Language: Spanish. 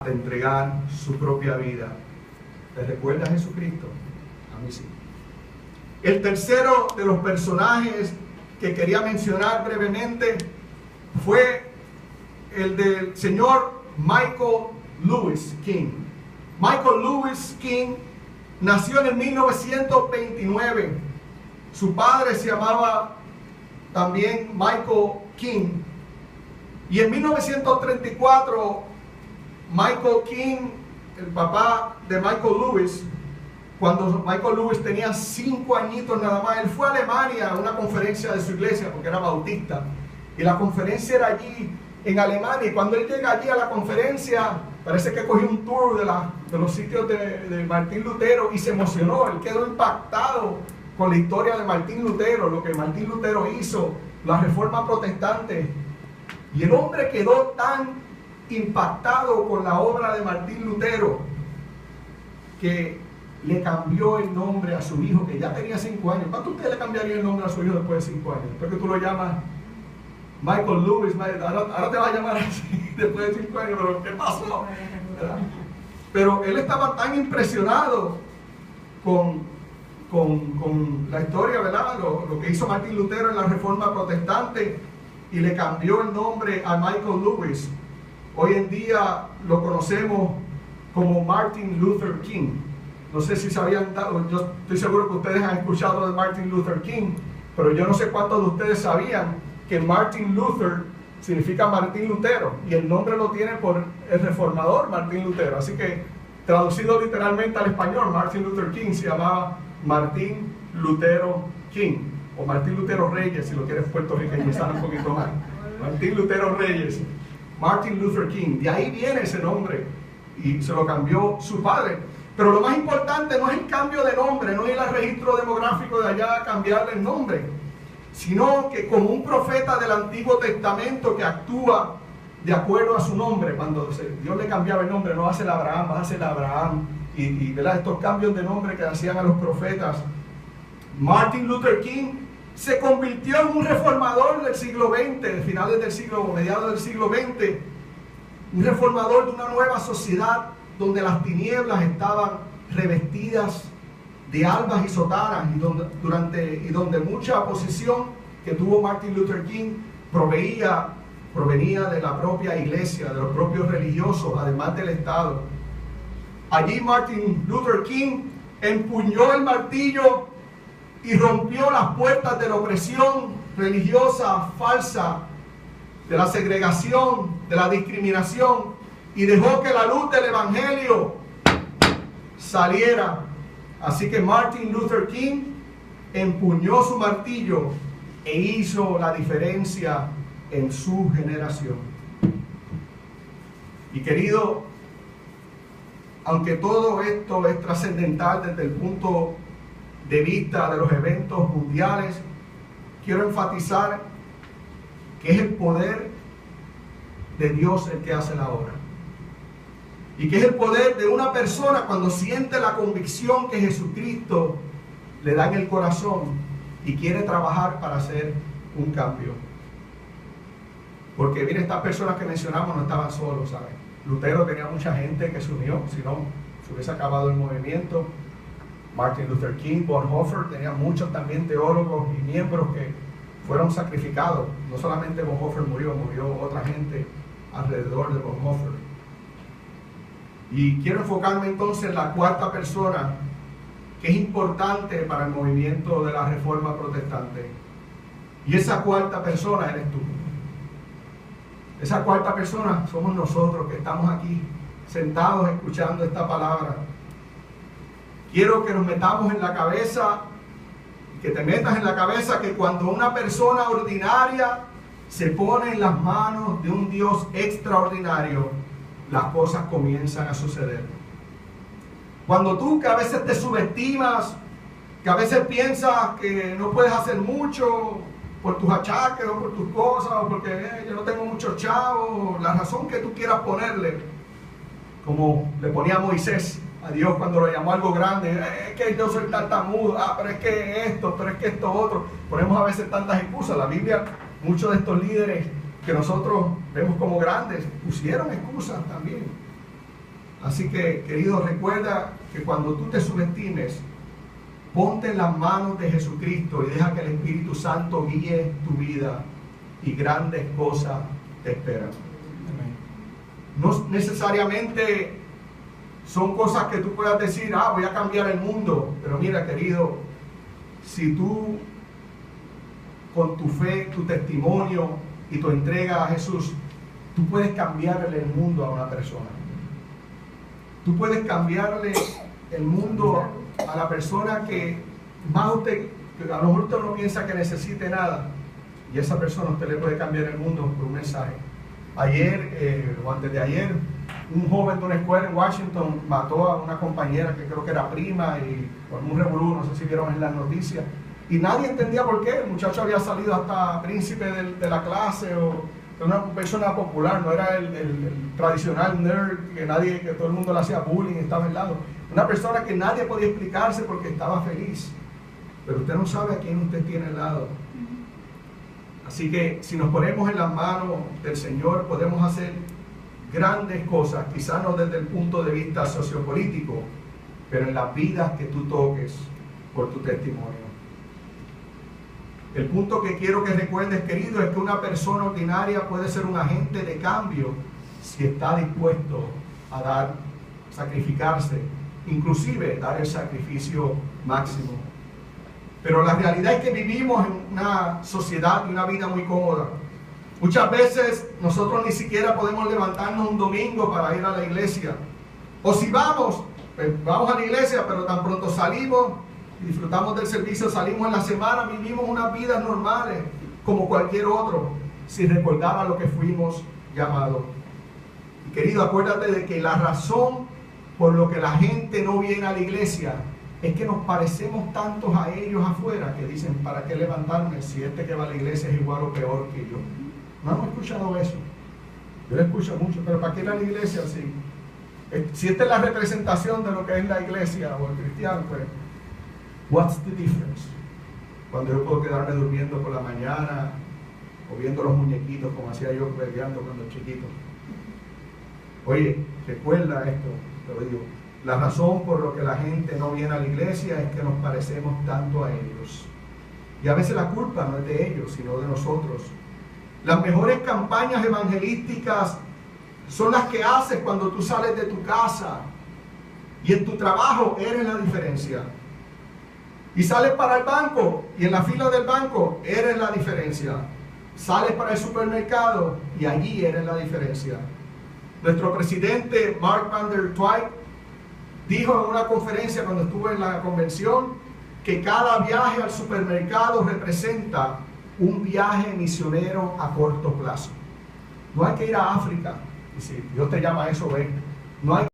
de entregar su propia vida. ¿Le recuerda a Jesucristo? A mí sí. El tercero de los personajes que quería mencionar brevemente fue el del señor Michael Lewis King. Michael Lewis King nació en el 1929. Su padre se llamaba también Michael King. Y en 1934, Michael King, el papá de Michael Lewis, cuando Michael Lewis tenía 5 añitos nada más, él fue a Alemania a una conferencia de su iglesia porque era bautista. Y la conferencia era allí en Alemania. Y cuando él llega allí a la conferencia, parece que cogió un tour de los sitios de Martín Lutero y se emocionó. Él quedó impactado con la historia de Martín Lutero, lo que Martín Lutero hizo, la reforma protestante. Y el hombre quedó tan impactado con la obra de Martín Lutero que le cambió el nombre a su hijo, que ya tenía 5 años. ¿Cuánto usted le cambiaría el nombre a su hijo después de 5 años? Después que tú lo llamas Michael Lewis, ahora te va a llamar así después de 5 años, pero ¿qué pasó? ¿Verdad? Pero él estaba tan impresionado con la historia, ¿verdad? Lo que hizo Martín Lutero en la Reforma Protestante, y le cambió el nombre a Michael Lewis. Hoy en día lo conocemos como Martin Luther King. No sé si sabían, yo estoy seguro que ustedes han escuchado de Martin Luther King, pero yo no sé cuántos de ustedes sabían que Martin Luther significa Martín Lutero, y el nombre lo tiene por el reformador Martín Lutero. Así que traducido literalmente al español, Martin Luther King se llamaba Martín Lutero King, o Martín Lutero Reyes, si lo quieres puertorriqueñizar un poquito más. Martín Lutero Reyes, Martin Luther King. De ahí viene ese nombre y se lo cambió su padre. Pero lo más importante no es el cambio de nombre, no es ir al registro demográfico de allá a cambiarle el nombre, sino que como un profeta del Antiguo Testamento que actúa de acuerdo a su nombre. Cuando Dios le cambiaba el nombre, no va a ser Abraham, va a ser Abraham, y ¿verdad? Estos cambios de nombre que hacían a los profetas. Martin Luther King se convirtió en un reformador del siglo XX, de finales del siglo, mediados del siglo XX, un reformador de una nueva sociedad donde las tinieblas estaban revestidas de albas y sotanas, y donde mucha oposición que tuvo Martin Luther King provenía de la propia iglesia, de los propios religiosos, además del Estado. Allí Martin Luther King empuñó el martillo y rompió las puertas de la opresión religiosa falsa, de la segregación, de la discriminación, y dejó que la luz del Evangelio saliera. Así que Martin Luther King empuñó su martillo e hizo la diferencia en su generación. Y querido, aunque todo esto es trascendental desde el punto de vista de los eventos mundiales, quiero enfatizar que es el poder de Dios el que hace la obra. Y que es el poder de una persona cuando siente la convicción que Jesucristo le da en el corazón y quiere trabajar para hacer un cambio. Porque mire, estas personas que mencionamos no estaban solos, ¿sabes? Lutero tenía mucha gente que se unió, si no se hubiese acabado el movimiento. Martin Luther King, Bonhoeffer, tenía muchos también teólogos y miembros que fueron sacrificados. No solamente Bonhoeffer murió otra gente alrededor de Bonhoeffer. Y quiero enfocarme entonces en la cuarta persona que es importante para el movimiento de la Reforma Protestante. Y esa cuarta persona eres tú. Esa cuarta persona somos nosotros que estamos aquí sentados escuchando esta palabra. Quiero que nos metamos en la cabeza, que te metas en la cabeza que cuando una persona ordinaria se pone en las manos de un Dios extraordinario, las cosas comienzan a suceder. Cuando tú, que a veces te subestimas, que a veces piensas que no puedes hacer mucho por tus achaques o por tus cosas, o porque yo no tengo muchos chavos, la razón que tú quieras ponerle, como le ponía Moisés a Dios cuando lo llamó algo grande, es que yo soy tartamudo, pero es que esto otro. Ponemos a veces tantas excusas. La Biblia, muchos de estos líderes que nosotros vemos como grandes, pusieron excusas también. Así que, querido, recuerda que cuando tú te subestimes, ponte en las manos de Jesucristo y deja que el Espíritu Santo guíe tu vida y grandes cosas te esperan. No necesariamente son cosas que tú puedas decir, voy a cambiar el mundo. Pero mira, querido, si tú con tu fe, tu testimonio y tu entrega a Jesús, tú puedes cambiarle el mundo a una persona. Tú puedes cambiarle el mundo a la persona que más usted, a lo mejor usted no piensa que necesite nada, y esa persona usted le puede cambiar el mundo por un mensaje. Ayer o antes de ayer, un joven de una escuela en Washington mató a una compañera que creo que era prima, y con un revolú, no sé si vieron en las noticias, y nadie entendía por qué. El muchacho había salido hasta príncipe de la clase, o una persona popular, no era el tradicional nerd que todo el mundo le hacía bullying, estaba al lado. Una persona que nadie podía explicarse porque estaba feliz. Pero usted no sabe a quién usted tiene al lado. Así que si nos ponemos en las manos del Señor, podemos hacer grandes cosas, quizás no desde el punto de vista sociopolítico, pero en las vidas que tú toques por tu testimonio. El punto que quiero que recuerdes, querido, es que una persona ordinaria puede ser un agente de cambio si está dispuesto a sacrificarse, inclusive dar el sacrificio máximo. Pero la realidad es que vivimos en una sociedad y una vida muy cómoda. Muchas veces nosotros ni siquiera podemos levantarnos un domingo para ir a la iglesia. O si vamos, pues vamos a la iglesia, pero tan pronto salimos, disfrutamos del servicio, salimos en la semana, vivimos unas vidas normales como cualquier otro, sin recordar a lo que fuimos llamados. Y querido, acuérdate de que la razón por lo que la gente no viene a la iglesia es que nos parecemos tantos a ellos afuera que dicen, ¿para qué levantarme si este que va a la iglesia es igual o peor que yo? No hemos escuchado eso. Yo lo escucho mucho, pero ¿para qué ir a la iglesia si esta es la representación de lo que es la iglesia o el cristiano? Pues, what's the difference? Cuando yo puedo quedarme durmiendo por la mañana o viendo los muñequitos como hacía yo peleando cuando chiquito. Oye, recuerda esto, te lo digo. La razón por lo que la gente no viene a la iglesia es que nos parecemos tanto a ellos. Y a veces la culpa no es de ellos, sino de nosotros. Las mejores campañas evangelísticas son las que haces cuando tú sales de tu casa y en tu trabajo eres la diferencia. Y sales para el banco y en la fila del banco eres la diferencia. Sales para el supermercado y allí eres la diferencia. Nuestro presidente Mark Van der Twijt dijo en una conferencia cuando estuvo en la convención que cada viaje al supermercado representa un viaje misionero a corto plazo. No hay que ir a África, y si Dios te llama a eso, ven. No hay